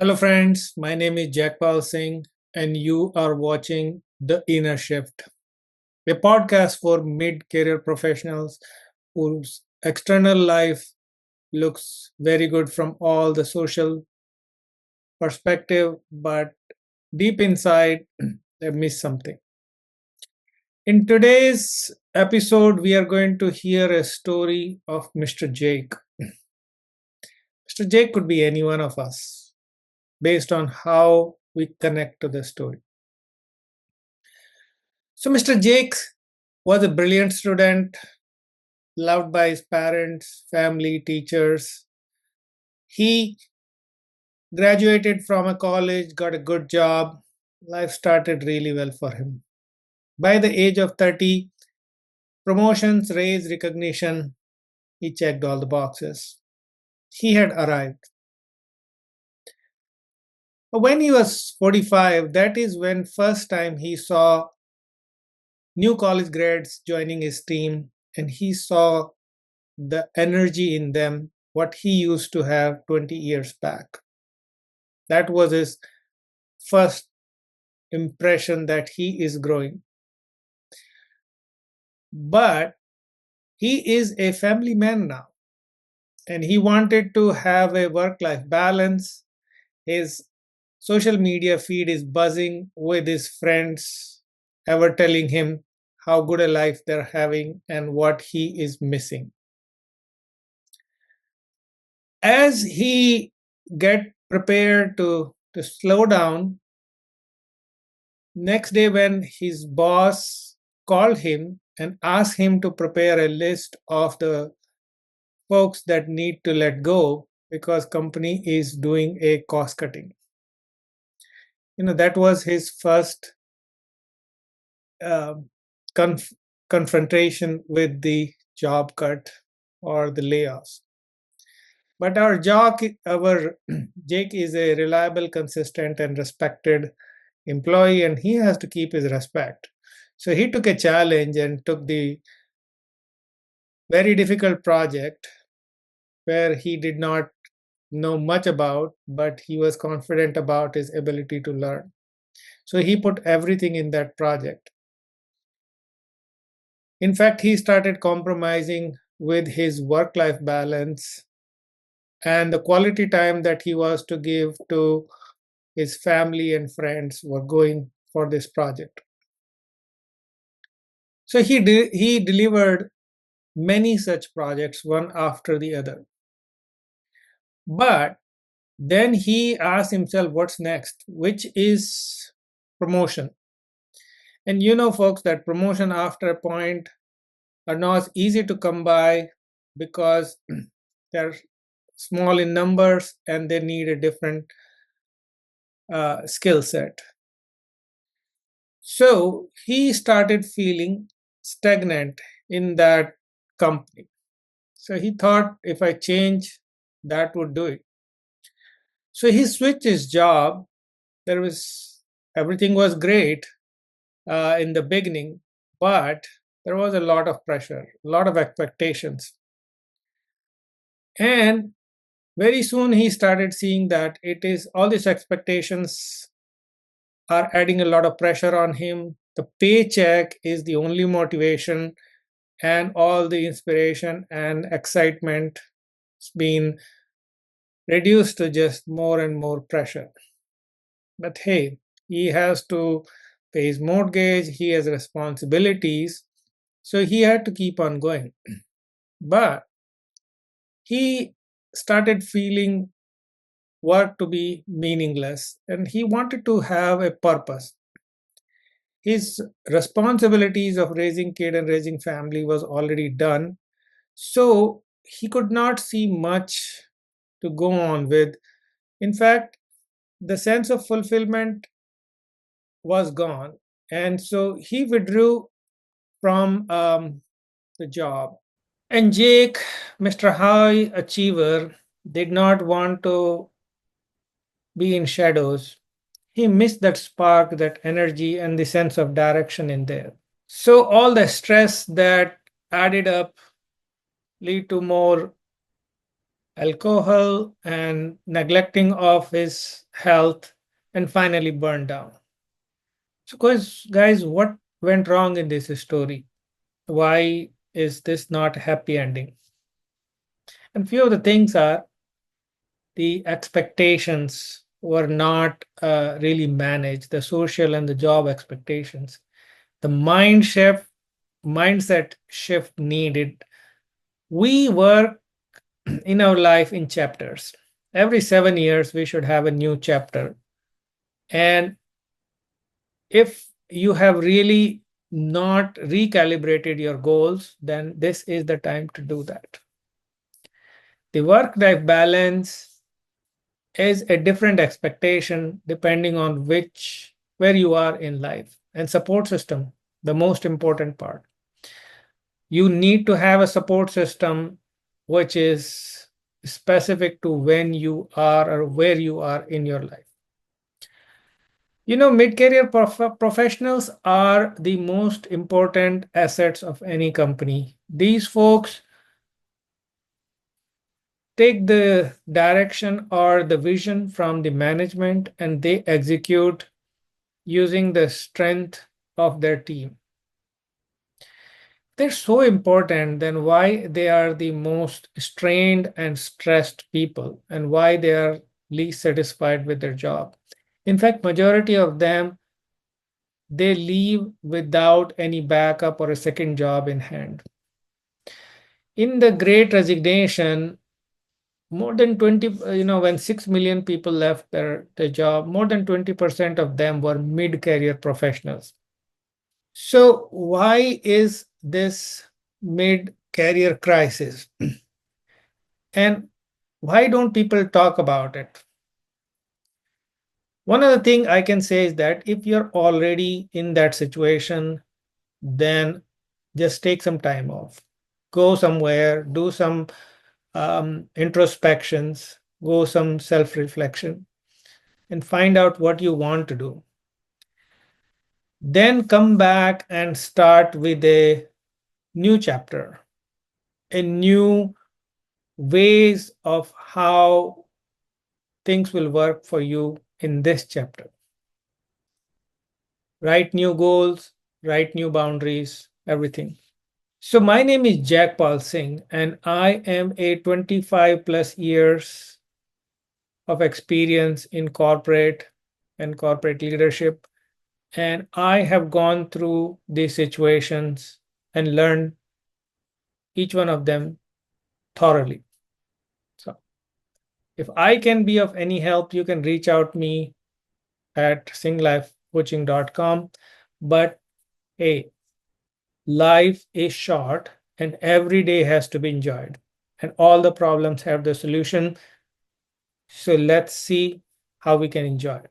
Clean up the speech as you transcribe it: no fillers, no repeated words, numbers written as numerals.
Hello, friends. My name is Jackpal Singh, and you are watching The Inner Shift, a podcast for mid career professionals whose external life looks very good from all the social perspective, but deep inside, they miss something. In today's episode, we are going to hear a story of Mr. Jake. Mr. Jake could be any one of us based on how we connect to the story. So, Mr. Jake was a brilliant student, loved by his parents, family, teachers. He graduated from a college, got a good job. Life started really well for him. By the age of 30, promotions, raise, recognition, he checked all the boxes. He had arrived. But when he was 45, that is when first time he saw new college grads joining his team and he saw the energy in them, what he used to have 20 years back. That was his first impression that he is growing. But he is a family man now, and he wanted to have a work life balance. His social media feed is buzzing with his friends, ever telling him how good a life they're having and what he is missing. As he get prepared to slow down, next day when his boss called him and asked him to prepare a list of the folks that need to let go because company is doing a cost cutting. That was his first uh, conf- confrontation with the job cut or the layoffs. But our Jake is a reliable, consistent, and respected employee, and he has to keep his respect. So he took a challenge and took the very difficult project where he did not know much about, but he was confident about his ability to learn. So he put everything in that project. In fact, he started compromising with his work life balance and the quality time that he was to give to his family and friends were going for this project. So he delivered many such projects one after the other. But then he asked himself, what's next? Which is promotion. And folks, that promotion after a point are not easy to come by because they're small in numbers and they need a different skill set. So he started feeling stagnant in that company. So he thought if I change, that would do it. So he switched his job. There was everything was great in the beginning, but there was a lot of pressure, a lot of expectations. And very soon he started seeing that it is all these expectations are adding a lot of pressure on him. The paycheck is the only motivation, and all the inspiration and excitement has been reduced to just more and more pressure. But hey, he has to pay his mortgage, he has responsibilities, so he had to keep on going. But he started feeling work to be meaningless and he wanted to have a purpose. His responsibilities of raising kid and raising family was already done, so he could not see much to go on with. In fact, the sense of fulfillment was gone, and so he withdrew from the job. And Jake, Mr. High Achiever, did not want to be in shadows. He missed that spark, that energy, and the sense of direction in there. So all the stress that added up lead to more alcohol, and neglecting of his health, and finally burned down. So, guys, what went wrong in this story? Why is this not a happy ending? And few of the things are the expectations were not really managed, the social and the job expectations. The mindset shift needed. We work in our life in chapters. Every 7 years, we should have a new chapter. And if you have really not recalibrated your goals, then this is the time to do that. The work life balance is a different expectation depending on which where you are in life. And support system, the most important part. You need to have a support system which is specific to when you are or where you are in your life. Mid-career professionals are the most important assets of any company. These folks take the direction or the vision from the management and they execute using the strength of their team. They're so important, then why they are the most strained and stressed people and why they are least satisfied with their job. In fact, majority of them, they leave without any backup or a second job in hand. In the great resignation, more than 20, when 6 million people left their job, more than 20% of them were mid-career professionals. So why is this mid-career crisis? And why don't people talk about it? One other thing I can say is that if you're already in that situation, then just take some time off. Go somewhere, do some introspections, go some self-reflection, and find out what you want to do. Then come back and start with a new chapter, a new ways of how things will work for you in this chapter. Write new goals, write new boundaries, everything. So my name is Jack Paul Singh, and I am a 25 plus years of experience in corporate and corporate leadership. And I have gone through these situations and learned each one of them thoroughly. So if I can be of any help, you can reach out me at singlifecoaching.com. But hey, life is short and every day has to be enjoyed. And all the problems have the solution. So let's see how we can enjoy it.